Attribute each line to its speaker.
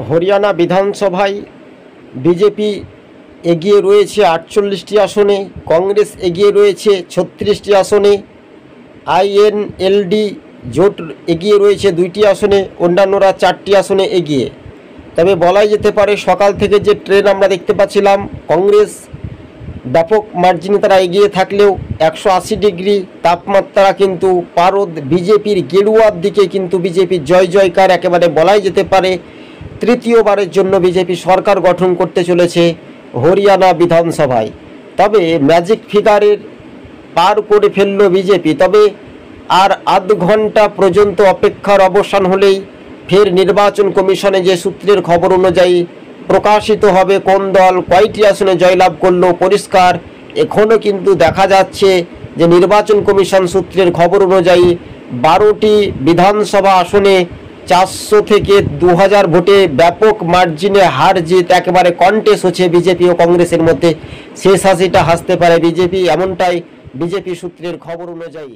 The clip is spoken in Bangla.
Speaker 1: হরিয়ানা বিধানসভায় বিজেপি এগিয়ে রয়েছে 48টি আসনে, কংগ্রেস এগিয়ে রয়েছে 36টি আসনে, আইএনএলডি জোট এগিয়ে রয়েছে 2টি আসনে, অন্যান্যরা 4টি আসনে এগিয়ে। তবে বলাই যেতে পারে সকাল থেকে যে ট্রেন আমরা দেখতে পাচ্ছিলাম, কংগ্রেস ব্যাপক মার্জিনে তারা এগিয়ে থাকলেও 180 ডিগ্রি তাপমাত্রা কিন্তু পারদ বিজেপির গেরুয়ার দিকে, কিন্তু বিজেপির জয় জয়কার একেবারে বলাই যেতে পারে। তৃতীয়বারের জন্য বিজেপি সরকার গঠন করতে চলেছে হরিয়ানা বিধানসভায়। তবে ম্যাজিক ফিগারের পার করে ফেলল বিজেপি। তবে আর আধ ঘন্টা পর্যন্ত অপেক্ষার অবসান হলেই ফের নির্বাচন কমিশনে যে সূত্রের খবর অনুযায়ী প্রকাশিত হবে কোন দল কয়টি আসনে জয়লাভ করলো। পরিষ্কার এখনও কিন্তু দেখা যাচ্ছে যে নির্বাচন কমিশন সূত্রের খবর অনুযায়ী 12টি বিধানসভা আসনে 400 থেকে 2000 ভোটে ব্যাপক মার্জিনে হার জিত একেবারে কন্টেস্ট হচ্ছে বিজেপি ও কংগ্রেসের মধ্যে। শেষ হাসিটা হাসতে পারে বিজেপি, এমনটাই বিজেপি সূত্রের খবর অনুযায়ী।